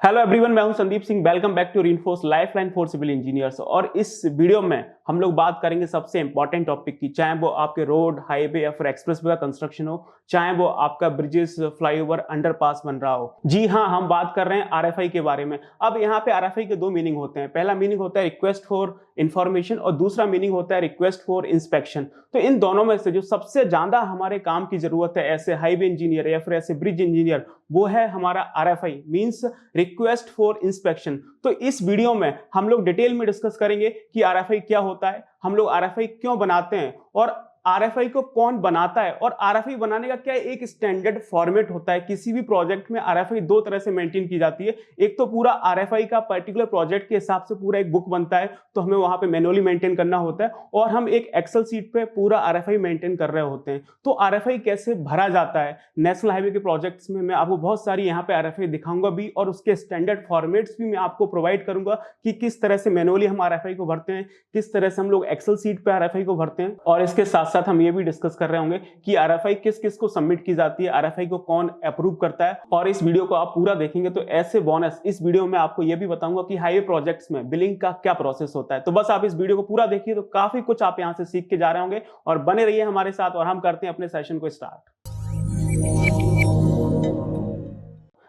Hello everyone, मैं हूं Sandeep Singh. Welcome back to reinforce lifeline for civil engineers. और इस वीडियो में हम लोग बात करेंगे सबसे इंपॉर्टेंट टॉपिक की, चाहे वो आपके रोड, हाईवे या फिर एक्सप्रेसवे का कंस्ट्रक्शन हो, चाहे वो आपका ब्रिजेस, फ्लाईओवर, अंडरपास बन रहा हो। जी हाँ, हम बात कर रहे हैं आरएफआई के बारे में। अब यहाँ पे आरएफआई के दो मीनिंग होते हैं। पहला मीनिंग होता है रिक्वेस्ट फॉर इंफॉर्मेशन और दूसरा मीनिंग होता है रिक्वेस्ट फॉर इंस्पेक्शन। तो इन दोनों में से जो सबसे ज्यादा हमारे काम की जरूरत है ऐसे हाईवे इंजीनियर या फिर ऐसे ब्रिज इंजीनियर, वो है हमारा RFI, means request for inspection. तो इस वीडियो में हम लोग डिटेल में डिस्कस करेंगे कि आरएफआई क्या होता है, हम लोग आरएफआई क्यों बनाते हैं और आरएफआई को कौन बनाता है, और आरएफआई बनाने का क्या एक स्टैंडर्ड फॉर्मेट होता है। किसी भी प्रोजेक्ट में आरएफआई दो तरह से मेंटेन की जाती है। एक तो पूरा आरएफआई का पर्टिकुलर प्रोजेक्ट के हिसाब से पूरा एक बुक बनता है, तो हमें वहां पे मैनुअली मेंटेन करना होता है, और हम एक एक्सेल सीट पे पूरा आरएफआई मेंटेन कर रहे होते हैं। तो आरएफआई कैसे भरा जाता है नेशनल हाईवे के प्रोजेक्ट्स में, मैं आपको बहुत सारी यहाँ पे आरएफआई दिखाऊंगा भी, और उसके स्टैंडर्ड फॉर्मेट्स भी मैं आपको प्रोवाइड करूंगा कि किस तरह से मैनुअली हम आरएफआई को भरते हैं, किस तरह से हम लोग एक्सेल सीट पे आरएफआई को भरते हैं। और इसके साथ साथ हम ये भी डिस्कस कर रहे होंगे कि आरएफआई किस किस को सबमिट की जाती है, आरएफआई को कौन अप्रूव करता है। और इस वीडियो को आप पूरा देखेंगे तो ऐसे बोनस इस वीडियो में आपको ये भी बताऊंगा कि हाईवे प्रोजेक्ट्स में बिलिंग का क्या प्रोसेस होता है। तो बस आप इस वीडियो को पूरा देखिए, तो काफी कुछ आप यहां से सीख के जा रहे होंगे। और बने रहिए हमारे साथ और हम करते हैं अपने सेशन को स्टार्ट।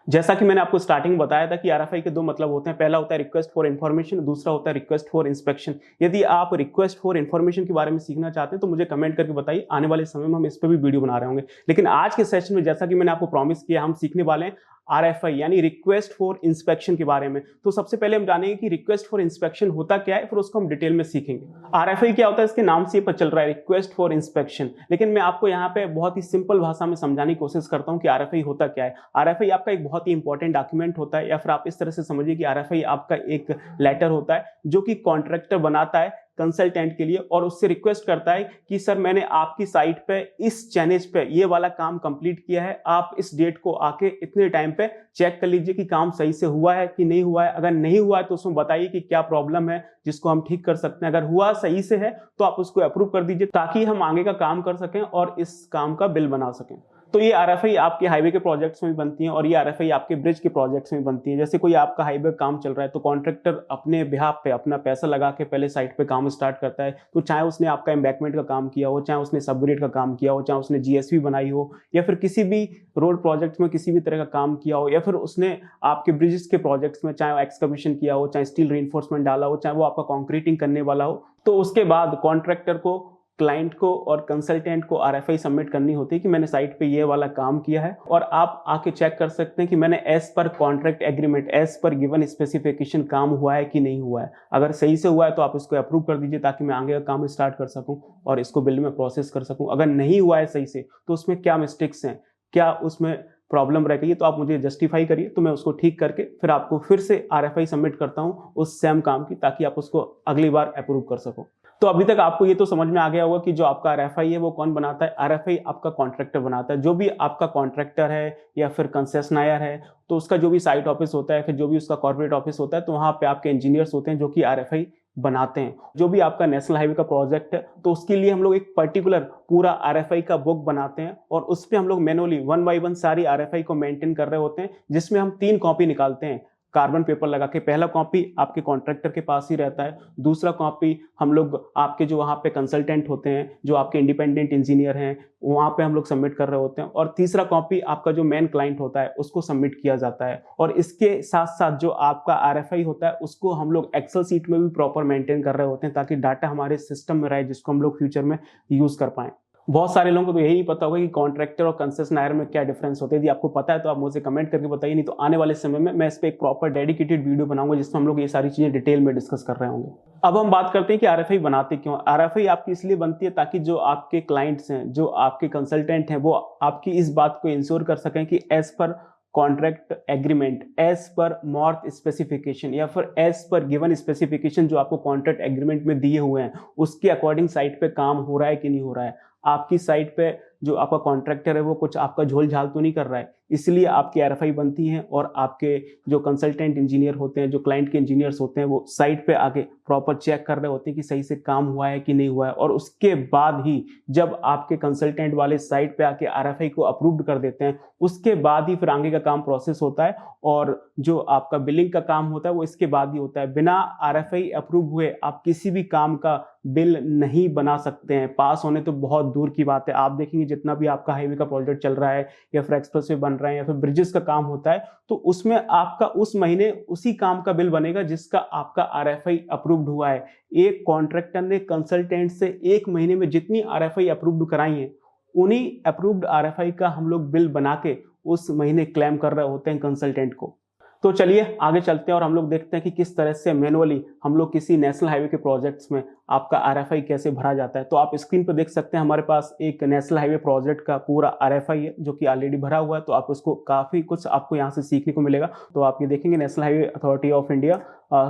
जैसा कि मैंने आपको स्टार्टिंग बताया था कि आरएफआई के दो मतलब होते हैं। पहला होता है रिक्वेस्ट फॉर इंफॉर्मेशन, दूसरा होता है रिक्वेस्ट फॉर इंस्पेक्शन। यदि आप रिक्वेस्ट फॉर इंफॉर्मेशन के बारे में सीखना चाहते हैं तो मुझे कमेंट करके बताइए, आने वाले समय में हम इस पर भी वीडियो बना रहे होंगे। लेकिन आज के सेशन में जैसा कि मैंने आपको प्रॉमिस किया, हम सीखने वाले हैं आरएफआई यानी रिक्वेस्ट फॉर इंस्पेक्शन के बारे में। तो सबसे पहले हम जानेंगे कि रिक्वेस्ट फॉर इंस्पेक्शन होता क्या है, फिर उसको हम डिटेल में सीखेंगे। आरएफआई क्या होता है, इसके नाम से पता चल रहा है, रिक्वेस्ट फॉर इंस्पेक्शन। लेकिन मैं आपको यहाँ पे बहुत ही सिंपल भाषा में समझाने की कोशिश करता हूँ कि आरएफआई होता क्या है। आरएफआई आपका एक बहुत ही इंपॉर्टेंट डॉक्यूमेंट होता है, या फिर आप इस तरह से समझिए कि आरएफआई आपका एक लेटर होता है जो कि कॉन्ट्रैक्टर बनाता है कंसल्टेंट के लिए, और उससे रिक्वेस्ट करता है कि सर मैंने आपकी साइट पे इस चैनेज पे ये वाला काम कंप्लीट किया है, आप इस डेट को आके इतने टाइम पे चेक कर लीजिए कि काम सही से हुआ है कि नहीं हुआ है। अगर नहीं हुआ है तो उसमें बताइए कि क्या प्रॉब्लम है जिसको हम ठीक कर सकते हैं। अगर हुआ सही से है तो आप उसको अप्रूव कर दीजिए, ताकि हम आगे का काम कर सकें और इस काम का बिल बना सकें। तो ये आरएफआई आपके हाईवे के प्रोजेक्ट्स में भी बनती है, और ये आरएफआई आपके ब्रिज के प्रोजेक्ट्स में बनती है। जैसे कोई आपका हाईवे काम चल रहा है तो कॉन्ट्रैक्टर अपने बिहाफ पे अपना पैसा लगा के पहले साइट पे काम स्टार्ट करता है। तो चाहे उसने आपका एम्बैकमेंट का काम किया हो, चाहे उसने सबग्रेड का काम किया हो, चाहे उसने जीएसवी बनाई हो, या फिर किसी भी रोड प्रोजेक्ट में किसी भी तरह का काम किया हो, या फिर उसने आपके ब्रिजेस के प्रोजेक्ट्स में चाहे एक्सकवेशन किया हो, चाहे स्टील रीइंफोर्समेंट डाला हो, चाहे वो आपका कॉन्क्रीटिंग करने वाला हो, तो उसके बाद कॉन्ट्रैक्टर को, क्लाइंट को और कंसल्टेंट को आरएफआई सबमिट करनी होती है कि मैंने साइट पे ये वाला काम किया है, और आप आके चेक कर सकते हैं कि मैंने as per contract agreement, as per given specification काम हुआ है कि नहीं हुआ है। अगर सही से हुआ है तो आप इसको अप्रूव कर दीजिए, ताकि मैं आगे का काम स्टार्ट कर सकूं और इसको बिल में प्रोसेस कर सकूं। अगर नहीं हुआ है सही से तो उसमें क्या मिस्टेक्स हैं, क्या उसमें प्रॉब्लम रह गई है, तो आप मुझे जस्टिफाई करिए, तो मैं उसको ठीक करके फिर आपको फिर से आरएफआई सबमिट करता हूं उस सेम काम की, ताकि आप उसको अगली बार अप्रूव कर सको। तो अभी तक आपको ये तो समझ में आ गया होगा कि जो आपका आरएफआई है वो कौन बनाता है। आरएफआई आपका कॉन्ट्रैक्टर बनाता है। जो भी आपका कॉन्ट्रैक्टर है या फिर कंसेशनायर है, तो उसका जो भी साइट ऑफिस होता है, फिर जो भी उसका कॉर्पोरेट ऑफिस होता है, तो वहां पे आपके इंजीनियर्स होते हैं जो कि आरएफआई बनाते हैं। जो भी आपका नेशनल हाईवे का प्रोजेक्ट है तो उसके लिए हम लोग एक पर्टिकुलर पूरा आरएफआई का बुक बनाते हैं, और उस पर हम लोग मैनुअली 1 बाय 1 सारी आरएफआई को मेंटेन कर रहे होते हैं, जिसमें हम 3 कॉपी निकालते हैं कार्बन पेपर लगा के। पहला कॉपी आपके कॉन्ट्रैक्टर के पास ही रहता है, दूसरा कॉपी हम लोग आपके जो वहाँ पे कंसल्टेंट होते हैं, जो आपके इंडिपेंडेंट इंजीनियर हैं, वहाँ पे हम लोग सबमिट कर रहे होते हैं, और तीसरा कॉपी आपका जो मेन क्लाइंट होता है उसको सबमिट किया जाता है। और इसके साथ साथ जो आपका आरएफआई होता है उसको हम लोग एक्सेल सीट में भी प्रॉपर मेंटेन कर रहे होते हैं, ताकि डाटा हमारे सिस्टम में रहे, जिसको हम लोग फ्यूचर में यूज कर पाएं। बहुत सारे लोगों को तो यही नहीं पता होगा कि कॉन्ट्रैक्टर और कंसेशनायर में क्या डिफरेंस होते हैं। यदि आपको पता है तो आप मुझे कमेंट करके बताइए, नहीं तो आने वाले समय में मैं इस पर एक प्रॉपर डेडिकेटेड वीडियो बनाऊंगा जिसमें हम लोग ये सारी चीजें डिटेल में डिस्कस कर रहे होंगे। अब हम बात करते हैं कि आरएफआई बनाते क्यों। आरएफआई आपकी इसलिए बनती है ताकि जो आपके क्लाइंट्स हैं, जो आपके कंसल्टेंट हैं, वो आपकी इस बात को इंश्योर कर सकें कि as per contract agreement, as पर मॉर्थ स्पेसिफिकेशन, या फिर एज पर गिवन स्पेसिफिकेशन जो आपको कॉन्ट्रैक्ट एग्रीमेंट में दिए हुए हैं, उसके अकॉर्डिंग साइट पे काम हो रहा है कि नहीं हो रहा है। आपकी साइट पे जो आपका कॉन्ट्रैक्टर है वो कुछ आपका झोल झाल तो नहीं कर रहा है, इसलिए आपकी आरएफआई बनती है और आपके जो कंसल्टेंट इंजीनियर होते हैं, जो क्लाइंट के इंजीनियर्स होते हैं, वो साइट पे आके प्रॉपर चेक कर रहे होते हैं कि सही से काम हुआ है कि नहीं हुआ है। और उसके बाद ही जब आपके कंसल्टेंट वाले साइट पे आके आरएफआई को अप्रूव्ड कर देते हैं, उसके बाद ही फिर आगे का काम प्रोसेस होता है और जो आपका बिलिंग का काम होता है वो इसके बाद ही होता है। बिना आरएफआई अप्रूव हुए आप किसी भी काम का बिल नहीं बना सकते हैं। पास होने तो बहुत दूर की बात है। आप देखेंगे जितना भी आपका हाईवे का प्रोजेक्ट चल रहा है या फिर एक्सप्रेसवे बन रहा है या फिर ब्रिजेस का काम होता है, तो उसमें आपका उस महीने उसी काम का बिल बनेगा जिसका आपका आरएफआई अप्रूव्ड हुआ है। एक कॉन्ट्रैक्टर ने कंसल्टेंट से एक महीने में जितनी आरएफआई अप्रूव्ड कराई है, उन्हीं अप्रूव्ड आरएफआई का हम लोग बिल बना के उस महीने क्लेम कर रहे होते हैं कंसल्टेंट को। तो चलिए आगे चलते हैं और हम लोग देखते हैं कि किस तरह से मैनुअली हम लोग किसी नेशनल हाईवे के प्रोजेक्ट्स में आपका आरएफआई कैसे भरा जाता है। तो आप स्क्रीन पर देख सकते हैं हमारे पास एक नेशनल हाईवे प्रोजेक्ट का पूरा आरएफआई है जो कि ऑलरेडी भरा हुआ है। तो आप उसको काफी कुछ आपको यहाँ से सीखने को मिलेगा। तो आप ये देखेंगे national highway authority of India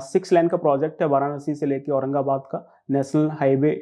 6 लेन का प्रोजेक्ट है, वाराणसी से लेकर औरंगाबाद का नेशनल हाईवे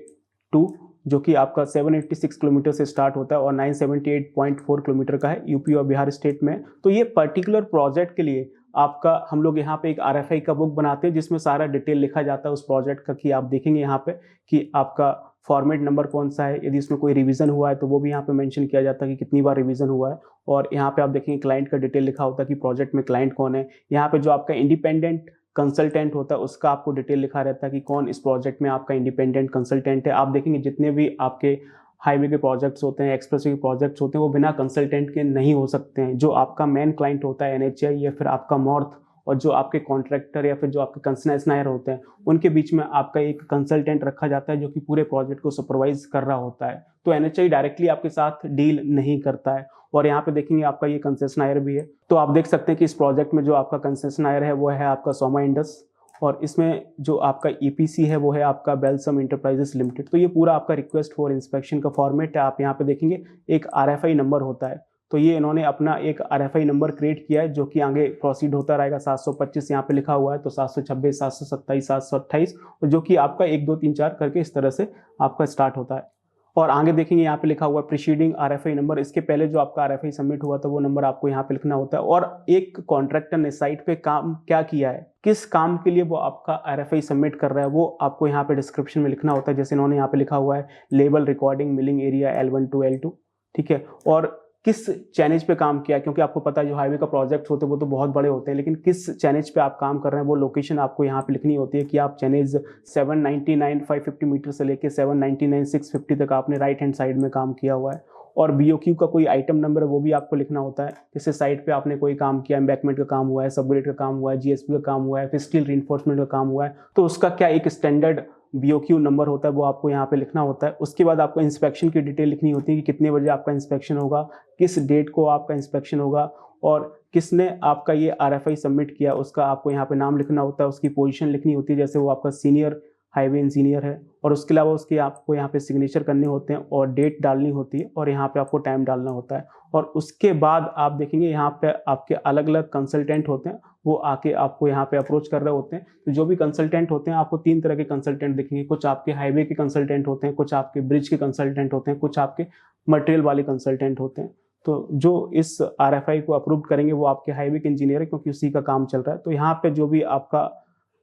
2, जो कि आपका 786 किलोमीटर से स्टार्ट होता है और 978.4 किलोमीटर का है, यूपी और बिहार स्टेट में। तो ये पर्टिकुलर प्रोजेक्ट के लिए आपका हम लोग यहाँ पे एक आरएफआई का बुक बनाते हैं जिसमें सारा डिटेल लिखा जाता है उस प्रोजेक्ट का, कि आप देखेंगे यहाँ पे कि आपका फॉर्मेट नंबर कौन सा है, यदि इसमें कोई रिवीजन हुआ है तो वो भी यहाँ पे मेंशन किया जाता है कि कितनी बार रिवीजन हुआ है। और यहाँ पे आप देखेंगे क्लाइंट का डिटेल लिखा होता है कि प्रोजेक्ट में क्लाइंट कौन है। यहाँ पे जो आपका इंडिपेंडेंट कंसल्टेंट होता है उसका आपको डिटेल लिखा रहता है कि कौन इस प्रोजेक्ट में आपका इंडिपेंडेंट कंसल्टेंट है। आप देखेंगे जितने भी आपके हाईवे के प्रोजेक्ट्स होते हैं, एक्सप्रेसवे के प्रोजेक्ट्स होते हैं, वो बिना कंसल्टेंट के नहीं हो सकते हैं। जो आपका मेन क्लाइंट होता है एनएचआई या फिर आपका मॉर्थ, और जो आपके कॉन्ट्रैक्टर या फिर जो आपके कंसनायर होते हैं, उनके बीच में आपका एक कंसल्टेंट रखा जाता है जो कि पूरे प्रोजेक्ट को सुपरवाइज कर रहा होता है। तो एनएचआई डायरेक्टली आपके साथ डील नहीं करता है। और यहाँ पे देखेंगे आपका ये कंसेशनायर भी है। तो आप देख सकते हैं कि इस प्रोजेक्ट में जो आपका कंसेशनायर है वो है आपका सोमा इंडस, और इसमें जो आपका ईपीसी है वो है आपका बेलसम इंटरप्राइजेस लिमिटेड। तो ये पूरा आपका रिक्वेस्ट फॉर इंस्पेक्शन का फॉर्मेट है। आप यहाँ पे देखेंगे एक आरएफआई नंबर होता है, तो ये इन्होंने अपना एक आरएफआई नंबर क्रिएट किया है जो कि आगे प्रोसीड होता रहेगा। 725 यहाँ पे लिखा हुआ है, तो 726, 727, 728, और जो कि आपका 1 2 3 4 करके इस तरह से आपका स्टार्ट होता है। और आगे देखेंगे यहाँ पे लिखा हुआ है प्रीसीडिंग आरएफआई नंबर। इसके पहले जो आपका आरएफआई सबमिट हुआ था वो नंबर आपको यहाँ पे लिखना होता है। और एक कॉन्ट्रैक्टर ने साइट पे काम क्या किया है, किस काम के लिए वो आपका आरएफआई सबमिट कर रहा है, वो आपको यहाँ पे डिस्क्रिप्शन में लिखना होता है। जैसे इन्होंने यहाँ पे लिखा हुआ है label recording milling area L1 to L2, ठीक है। और किस चैनेज पे काम किया, क्योंकि आपको पता है जो हाईवे का प्रोजेक्ट होते हैं वो तो बहुत बड़े होते हैं, लेकिन किस चैनेज पे आप काम कर रहे हैं वो लोकेशन आपको यहाँ पे लिखनी होती है कि आप चैनेज 799 550 मीटर से लेके 799 650 तक आपने राइट हैंड साइड में काम किया हुआ है। और बीओक्यू का कोई आइटम नंबर है वो भी आपको लिखना होता है। जैसे साइट पे आपने कोई काम किया, एम्बैकमेंट का काम हुआ है, सबग्रेड का काम हुआ है, जीएसपी का काम हुआ है, फिर स्टील रीइंफोर्समेंट का काम हुआ है, तो उसका क्या एक स्टैंडर्ड बीओक्यू नंबर होता है वो आपको यहाँ पे लिखना होता है। उसके बाद आपको इंस्पेक्शन की डिटेल लिखनी होती है कि कितने बजे आपका इंस्पेक्शन होगा, किस डेट को आपका इंस्पेक्शन होगा, और किसने आपका ये आरएफआई सबमिट किया उसका आपको यहाँ पे नाम लिखना होता है। उसकी पोजीशन लिखनी होती है, जैसे वो आपका सीनियर हाईवे इंजीनियर है, और उसके अलावा उसके आपको यहाँ पे सिग्नेचर करने होते हैं और डेट डालनी होती है और यहाँ पे आपको टाइम डालना होता है। और उसके बाद आप देखेंगे यहाँ पे आपके अलग अलग कंसल्टेंट होते हैं, वो आके आपको यहाँ पे अप्रोच कर रहे होते हैं। तो जो भी कंसल्टेंट होते हैं, आपको 3 तरह के कंसल्टेंट दिखेंगे। कुछ आपके हाईवे के कंसल्टेंट होते हैं, कुछ आपके ब्रिज के कंसल्टेंट होते हैं, कुछ आपके मटेरियल वाले कंसल्टेंट होते हैं। तो जो इस आरएफआई को अप्रूव करेंगे वो आपके हाईवे के इंजीनियर है, क्योंकि उसी का काम चल रहा है। तो यहाँ पे जो भी आपका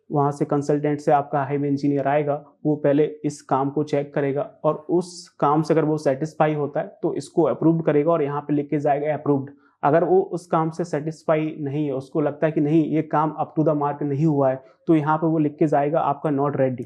वहाँ से कंसल्टेंट से आपका हाईवे इंजीनियर आएगा, वो पहले इस काम को चेक करेगा और उस काम से अगर वो सेटिस्फाई होता है तो इसको अप्रूव्ड करेगा और यहाँ पे लिख के जाएगा अप्रूव्ड। अगर वो उस काम से सेटिस्फाई नहीं है, उसको लगता है कि नहीं ये काम अप टू द मार्क नहीं हुआ है, तो यहाँ पे वो लिख के जाएगा आपका नॉट रेडी।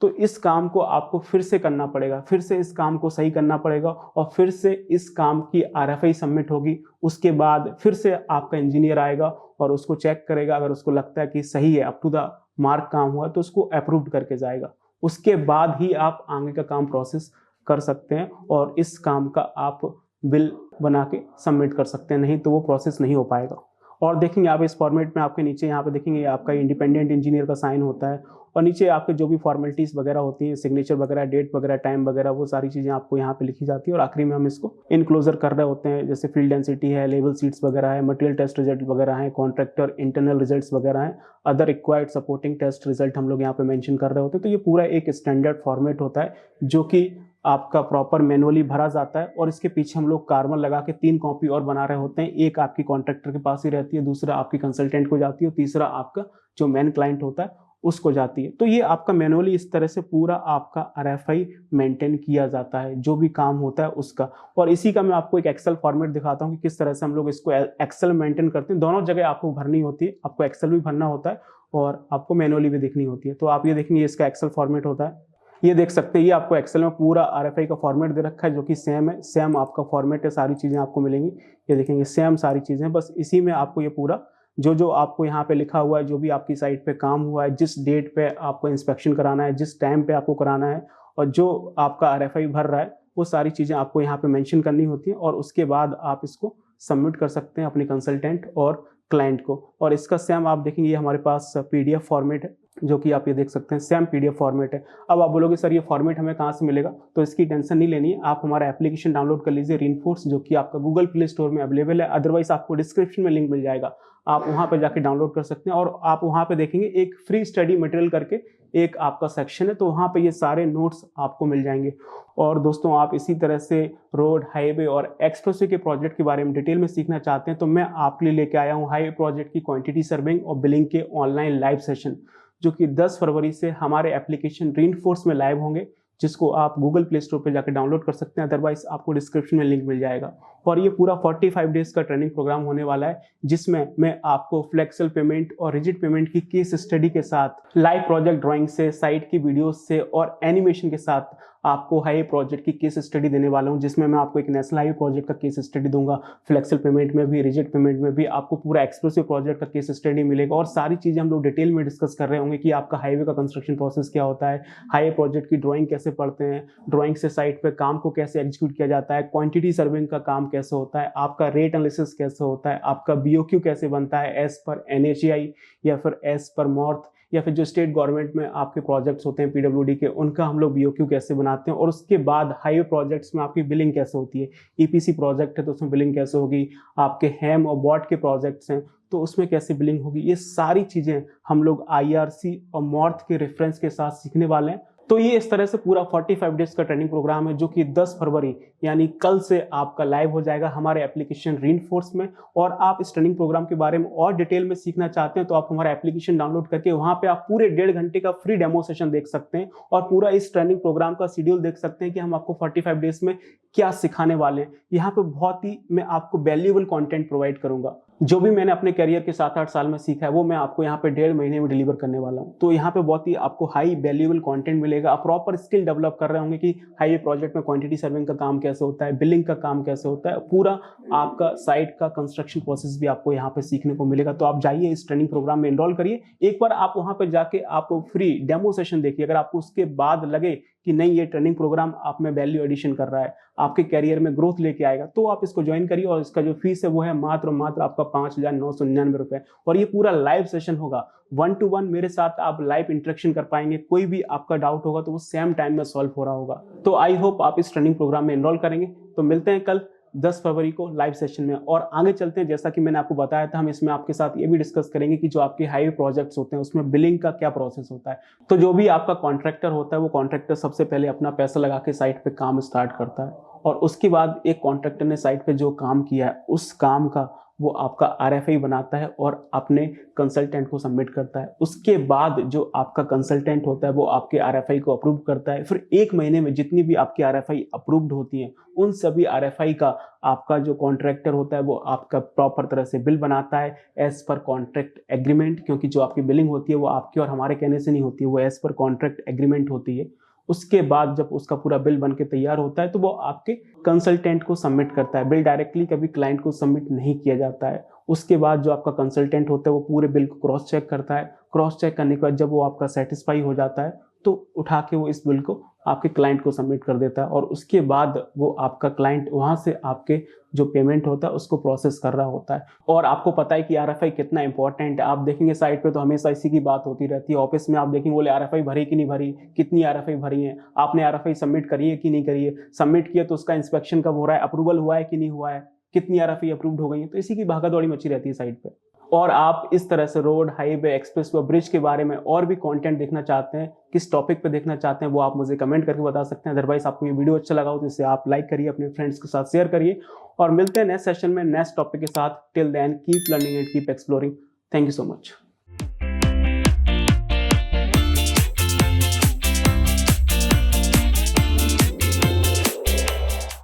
तो इस काम को आपको फिर से करना पड़ेगा, फिर से इस काम को सही करना पड़ेगा और फिर से इस काम की आरएफआई सबमिट होगी। उसके बाद फिर से आपका इंजीनियर आएगा और उसको चेक करेगा। अगर उसको लगता है कि सही है, अप टू द मार्क काम हुआ, तो उसको अप्रूव्ड करके जाएगा। उसके बाद ही आप आगे का काम प्रोसेस कर सकते हैं और इस काम का आप बिल बना के सबमिट कर सकते हैं, नहीं तो वो प्रोसेस नहीं हो पाएगा। और देखेंगे आप इस फॉर्मेट में आपके नीचे यहाँ पे देखेंगे आपका इंडिपेंडेंट इंजीनियर का साइन होता है और नीचे आपके जो भी फॉर्मेलिटीज वगैरह होती हैं, सिग्नेचर वगैरह, डेट वगैरह, टाइम वगैरह, वो सारी चीज़ें आपको यहाँ पे लिखी जाती है। और आखिरी में हम इसको इनक्लोजर कर रहे होते हैं, जैसे फील्ड डेंसिटी है, लेवल सीट्स वगैरह है, मटेरियल टेस्ट रिजल्ट वगैरह है, कॉन्ट्रैक्टर इंटरनल रिजल्ट्स वगैरह हैं, other required supporting test result हम लोग यहाँ पे मेंशन कर रहे होते हैं। तो ये पूरा एक स्टैंडर्ड फॉर्मेट होता है जो कि आपका प्रॉपर मैनुअली भरा जाता है और इसके पीछे हम लोग कार्बन लगा के 3 कॉपी और बना रहे होते हैं। एक आपकी कॉन्ट्रैक्टर के पास ही रहती है, दूसरा आपकी कंसल्टेंट को जाती है और तीसरा आपका जो मेन क्लाइंट होता है उसको जाती है। तो ये आपका मैनुअली इस तरह से पूरा आपका आरएफआई मेंटेन किया जाता है, जो भी काम होता है उसका। और इसी का मैं आपको एक एक्सेल फॉर्मेट दिखाता हूँ कि किस तरह से हम लोग इसको एक्सेल मेंटेन करते हैं। दोनों जगह आपको भरनी होती है, आपको एक्सेल भी भरना होता है और आपको मैनुअली भी देखनी होती है। तो आप ये देखेंगे इसका एक्सेल फॉर्मेट होता है, ये देख सकते हैं। ये आपको एक्सेल में पूरा आरएफआई का फॉर्मेट दे रखा है जो कि सेम है, सेम आपका फॉर्मेट है, सारी चीजें आपको मिलेंगी। ये देखेंगे सेम सारी चीजें, बस इसी में आपको ये पूरा जो आपको यहाँ पे लिखा हुआ है, जो भी आपकी साइट पे काम हुआ है, जिस डेट पे आपको इंस्पेक्शन कराना है, जिस टाइम पे आपको कराना है और जो आपका आरएफआई भर रहा है, वो सारी चीजें आपको यहाँ पे मेंशन करनी होती है। और उसके बाद आप इसको सबमिट कर सकते हैं अपने कंसल्टेंट और क्लाइंट को। और इसका सेम आप देखेंगे ये हमारे पास पीडीएफ फॉर्मेट है, जो कि आप ये देख सकते हैं सेम पीडीएफ फॉर्मेट है। अब आप बोलोगे सर ये फॉर्मेट हमें कहाँ से मिलेगा, तो इसकी टेंशन नहीं लेनी है। आप हमारा एप्लीकेशन डाउनलोड कर लीजिए रेनफोर्स, जो कि आपका गूगल प्ले स्टोर में अवेलेबल है, अदरवाइज आपको डिस्क्रिप्शन में लिंक मिल जाएगा, आप वहाँ पे जाके डाउनलोड कर सकते हैं। और आप वहाँ पे देखेंगे एक फ्री स्टडी मटेरियल करके एक आपका सेक्शन है, तो वहाँ पे ये सारे नोट्स आपको मिल जाएंगे। और दोस्तों आप इसी तरह से रोड, हाईवे और एक्सप्रेसवे के प्रोजेक्ट के बारे में डिटेल में सीखना चाहते हैं, तो मैं आपके लिए लेके आया हूँ हाईवे प्रोजेक्ट की क्वांटिटी सर्विंग और बिलिंग के ऑनलाइन लाइव सेशन, जो कि 10 फरवरी से हमारे एप्लीकेशन रेनफोर्स में लाइव होंगे, जिसको आप गूगल प्ले स्टोर पे जाकर डाउनलोड कर सकते हैं, अदरवाइज आपको डिस्क्रिप्शन में लिंक मिल जाएगा। और ये पूरा 45 डेज का ट्रेनिंग प्रोग्राम होने वाला है, जिसमें मैं आपको फ्लेक्सिबल पेमेंट और रिजिड पेमेंट की केस स्टडी के साथ, लाइव प्रोजेक्ट ड्राइंग से, साइट की वीडियोस से और एनिमेशन के साथ आपको हाईवे प्रोजेक्ट की केस स्टडी देने वाला हूं, जिसमें मैं आपको एक नेशनल हाईवे प्रोजेक्ट का केस स्टडी दूंगा, फ्लेक्सिबल पेमेंट में भी, रिजिड पेमेंट में भी आपको पूरा एक्सप्रेसिव प्रोजेक्ट का केस स्टडी मिलेगा। और सारी चीजें हम लोग डिटेल में डिस्कस कर रहे होंगे कि आपका हाईवे का कंस्ट्रक्शन प्रोसेस क्या होता है, हाईवे प्रोजेक्ट की ड्राइंग कैसे पढ़ते हैं, ड्राइंग से साइट पे काम को कैसे एग्जीक्यूट किया जाता है, क्वांटिटी सर्विंग का काम कैसे होता है, आपका रेट एनालिसिस कैसे होता है, आपका बीओक्यू कैसे बनता है एज पर एनएचएआई या फिर एज पर मॉर्थ, या फिर जो स्टेट गवर्नमेंट में आपके प्रोजेक्ट्स होते हैं पीडब्ल्यूडी के, उनका हम लोग बीओक्यू कैसे बनाते हैं। और उसके बाद हाईवे प्रोजेक्ट्स में आपकी बिलिंग कैसे होती है, ईपीसी प्रोजेक्ट है तो उसमें बिलिंग कैसे होगी, आपके हैम और बॉट के प्रोजेक्ट्स हैं तो उसमें कैसे बिलिंग होगी, ये सारी चीजें हम लोग आईआरसी और मॉर्थ के रेफरेंस के साथ सीखने वाले हैं। तो ये इस तरह से पूरा 45 डेज का ट्रेनिंग प्रोग्राम है, जो कि 10 फरवरी यानी कल से आपका लाइव हो जाएगा हमारे एप्लीकेशन रेनफोर्स में। और आप इस ट्रेनिंग प्रोग्राम के बारे में और डिटेल में सीखना चाहते हैं तो आप हमारा एप्लीकेशन डाउनलोड करके वहां पे आप पूरे 1.5 घंटे का फ्री डेमो सेशन देख सकते हैं और पूरा इस ट्रेनिंग प्रोग्राम का शेड्यूल देख सकते हैं कि हम आपको 45 डेज में क्या सिखाने वाले हैं। यहाँ पे बहुत ही मैं आपको वैल्यूएबल कंटेंट प्रोवाइड करूंगा। जो भी मैंने अपने करियर के 7-8 साल में सीखा है वो मैं आपको यहाँ पे 1.5 महीने में डिलीवर करने वाला हूँ। तो यहाँ पे बहुत ही आपको हाई वैल्यूएबल कंटेंट मिलेगा। आप प्रॉपर स्किल डेवलप कर रहे होंगे कि हाईवे प्रोजेक्ट में क्वांटिटी सर्विंग का काम कैसे होता है, बिलिंग का काम कैसे होता है, पूरा आपका साइट का कंस्ट्रक्शन प्रोसेस भी आपको यहाँ पे सीखने को मिलेगा। तो आप जाइए इस ट्रेनिंग प्रोग्राम में एनरोल करिए। एक बार आप वहां पे जाके आप फ्री डेमो सेशन देखिए, अगर आपको उसके बाद लगे कि नहीं ये ट्रेनिंग प्रोग्राम आप में वैल्यू एडिशन कर रहा है, आपके कैरियर में ग्रोथ लेके आएगा, तो आप इसको ज्वाइन करिए। और इसका जो फीस है वो है मात्र आपका 5,999 रुपए। और ये पूरा लाइव सेशन होगा, 1 to 1 मेरे साथ आप लाइव इंटरेक्शन कर पाएंगे। कोई भी आपका डाउट होगा तो वो सेम टाइम में सॉल्व हो रहा होगा। तो आई होप आप इस ट्रेनिंग प्रोग्राम में एनरोल करेंगे। तो मिलते हैं कल 10 फरवरी को लाइव सेशन में। और आगे चलते हैं, जैसा कि मैंने आपको बताया था, हम इसमें आपके साथ ये भी डिस्कस करेंगे कि जो आपके हाईवे प्रोजेक्ट्स होते हैं उसमें बिलिंग का क्या प्रोसेस होता है। तो जो भी आपका कॉन्ट्रैक्टर होता है वो कॉन्ट्रैक्टर सबसे पहले अपना पैसा लगा के साइट पे काम स्टार्ट करता है और उसके बाद एक कॉन्ट्रैक्टर ने साइट पे जो काम किया है उस काम का वो आपका आरएफआई बनाता है और अपने कंसल्टेंट को सबमिट करता है। उसके बाद जो आपका कंसल्टेंट होता है वो आपके आरएफआई को अप्रूव करता है। फिर 1 महीने में जितनी भी आपकी आरएफआई अप्रूव्ड होती हैं उन सभी आरएफआई का आपका जो कॉन्ट्रैक्टर होता है वो आपका प्रॉपर तरह से बिल बनाता है एज पर कॉन्ट्रैक्ट एग्रीमेंट, क्योंकि जो आपकी बिलिंग होती है वो आपके और हमारे कहने से नहीं होती है, वो एज पर कॉन्ट्रैक्ट एग्रीमेंट होती है। उसके बाद जब उसका पूरा बिल बन के तैयार होता है तो वो आपके कंसल्टेंट को सबमिट करता है। बिल डायरेक्टली कभी क्लाइंट को सबमिट नहीं किया जाता है। उसके बाद जो आपका कंसल्टेंट होता है वो पूरे बिल को क्रॉस चेक करता है। क्रॉस चेक करने के बाद जब वो आपका सेटिस्फाई हो जाता है तो उठा के वो इस बिल को आपके क्लाइंट को सबमिट कर देता है और उसके बाद वो आपका क्लाइंट वहां से आपके जो पेमेंट होता है उसको प्रोसेस कर रहा होता है। और आपको पता है कि आरएफआई कितना इंपॉर्टेंट है। आप देखेंगे साइट पे तो हमेशा इसी की बात होती रहती है। ऑफिस में आप देखेंगे बोले आरएफआई भरी कि नहीं भरी, कितनी आरएफआई भरी है, आपने आरएफआई सबमिट करी है कि नहीं करी है, सबमिट किया तो उसका इंस्पेक्शन कब हो रहा है, अप्रूवल हुआ है कि नहीं हुआ है, कितनी आरएफआई अप्रूव्ड हो गई है। तो इसी की भागा दौड़ी मची रहती है साइट पे। और आप इस तरह से रोड, हाईवे, एक्सप्रेस व ब्रिज के बारे में और भी कंटेंट देखना चाहते हैं, किस टॉपिक पे देखना चाहते हैं, वो आप मुझे कमेंट करके बता सकते हैं। अदरवाइज आपको ये वीडियो अच्छा लगा हो तो इसे आप लाइक करिए, अपने फ्रेंड्स के साथ शेयर करिए, और मिलते हैं नेक्स्ट सेशन में नेक्स्ट टॉपिक के साथ। Till then keep learning and keep exploring. Thank you so much.